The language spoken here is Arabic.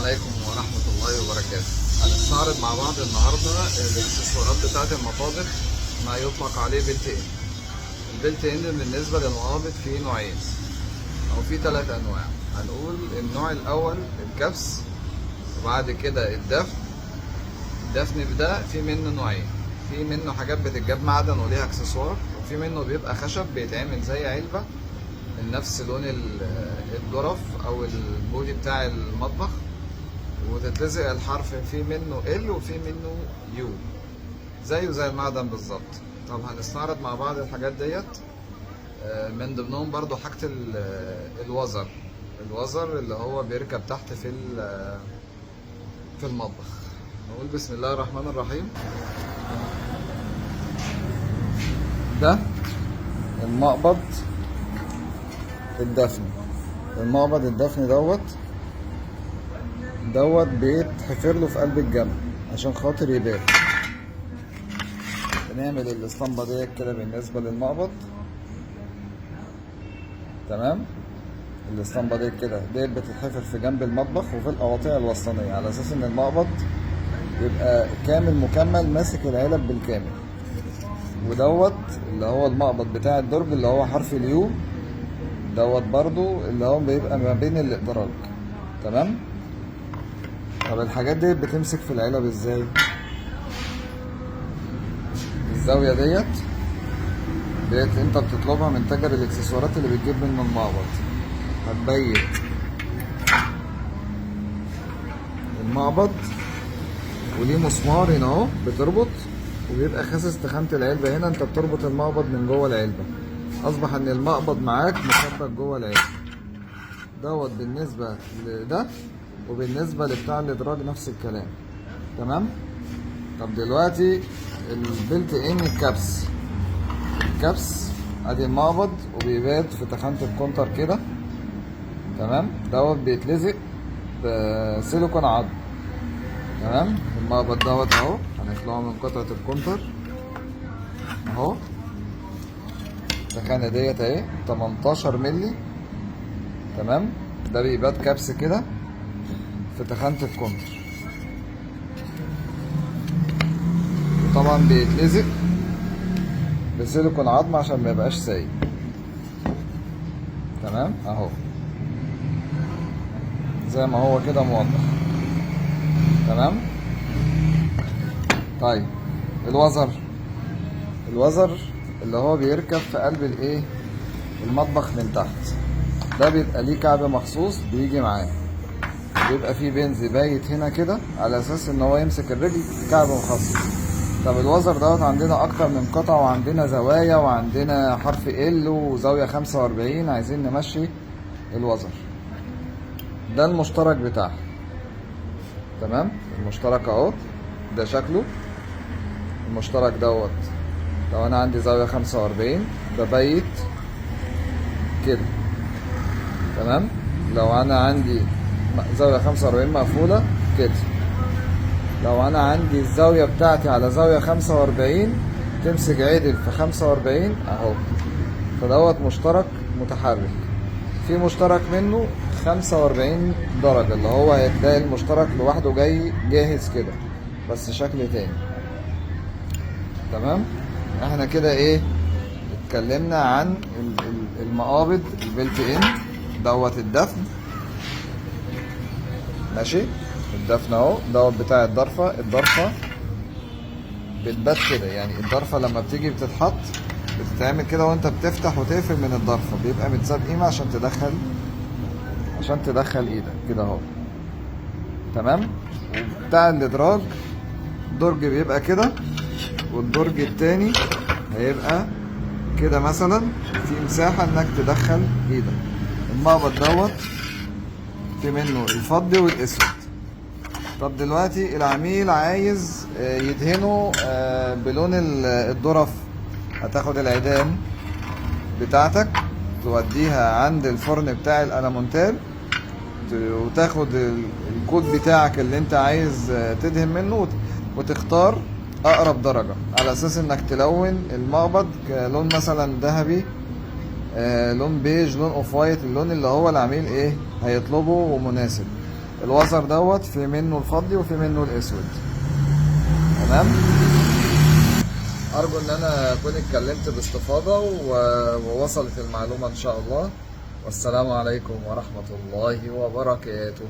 عليكم ورحمة الله وبركاته. هنستعرض مع بعض النهاردة الاكسسوارات بتاعة المطابخ، ما يطلق عليه بيلت ان. البيلت ان بالنسبة للمقابض فيه نوعين أو فيه 3 أنواع. هنقول النوع الأول الكبس، وبعد كده الدفن. الدفن ده فيه منه نوعين، في منه حاجات بتتجاب معدن وليها اكسسوار، وفي منه بيبقى خشب بيتعمل زي علبة من نفس لون الجرف او البودي بتاع المطبخ، وتتلزق الحرف في منه ال وفي منه يو، زيه زي المعدن بالظبط. طب هنستعرض مع بعض الحاجات ديت. من ضمنهم برضو حاجة الوزر اللي هو بيركب تحت في المطبخ. نقول بسم الله الرحمن الرحيم. ده المقبض الدفن. المقبض الدفن دوت بيتحفر له في قلب الجنب عشان خاطر يبان. بنعمل الاسطمبة ديت كده بالنسبة للمقبض، تمام. الاسطمبة ديت كده بتتحفر في جنب المطبخ وفي القواطع الوسطانية، على اساس ان المقبض يبقى كامل مكمل ماسك العلب بالكامل. ودوت اللي هو المقبض بتاع الدرج اللي هو حرف اليو، دوت برضو اللي هو بيبقى ما بين الادراج، تمام. طب الحاجات دي بتمسك في العلب ازاي؟ الزاوية ديت انت بتطلبها من تاجر الاكسسوارات اللي بتجيب منه المقبض. هتبيت المقبض وليه مسمار هنا اهو بتربط، وبيبقى خاسس تخانة العلبة. هنا انت بتربط المقبض من جوه العلبة، اصبح ان المقبض معاك مثبت جوه العلبة. دوت بالنسبة لده، وبالنسبة لبتاع الادراج نفس الكلام، تمام. طب دلوقتي البلت ان الكبس ادي المقبض وبيبات في تخانة الكونتر كده، تمام. دوت بيتلزق بسيليكون عظم، تمام. المقبض دوت اهو هنخلعه من قطعة الكونتر اهو. التخانة ديت اهي 18 مللي، تمام. ده بيبات كبس كده في تخانة الكونتر، وطبعا بيتلزق بسيليكون عظم عشان ما يبقاش سايب، تمام اهو زي ما هو كده موضح، تمام. طيب الوزر اللي هو بيركب في قلب المطبخ من تحت، ده بيبقى ليه كعب مخصوص بيجي معاه، بيبقى فيه بنز بايت هنا كده على اساس ان هو يمسك الرجل، كعب مخصص. طب الوزر دوت عندنا اكتر من قطعة، وعندنا زوايا، وعندنا حرف ال وزاوية 45. عايزين نمشي الوزر ده المشترك بتاعها، تمام. المشترك اهو ده شكله. المشترك دوت لو انا عندي زاوية 45 ببيت كده، تمام. لو انا عندي زاوية 45 مقفولة كده، لو انا عندي الزاوية بتاعتي على زاوية 45 تمسك عدل في 45 اهو. فدوت مشترك متحرك. في مشترك منه 45 درجة اللي هو هتلاقي المشترك لوحده جاي جاهز كده بس شكل تاني، تمام. احنا كده اتكلمنا عن المقابض البلت ان. دوت الدفن، ماشي. الدفن اهو دوت بتاع الضرفة بتبات كده، يعني الضرفة لما بتيجي بتتحط بتتعمل كده وانت بتفتح وتقفل من الضرفة، بيبقى متساب قيمة عشان تدخل ايدك كده اهو، تمام. وبتاع الادراج درج بيبقى كده، والدرج التاني هيبقى كده مثلا، في مساحة انك تدخل ايدك. المقبض دوت في منه الفضي والاسود. طب دلوقتي العميل عايز يدهنه بلون الظرف، هتاخد العيدان بتاعتك توديها عند الفرن بتاع الألمونتال، وتاخد الكود بتاعك اللي انت عايز تدهن منه، وتختار اقرب درجة على اساس انك تلون المقبض كلون مثلا ذهبي، لون بيج، لون اوف وايت، اللون اللي هو العميل هيطلبه ومناسب. الوزر دوت في منه الفضي وفي منه الاسود. تمام. ارجو ان انا اكون اتكلمت باستفاضة ووصلت المعلومة ان شاء الله. والسلام عليكم ورحمة الله وبركاته.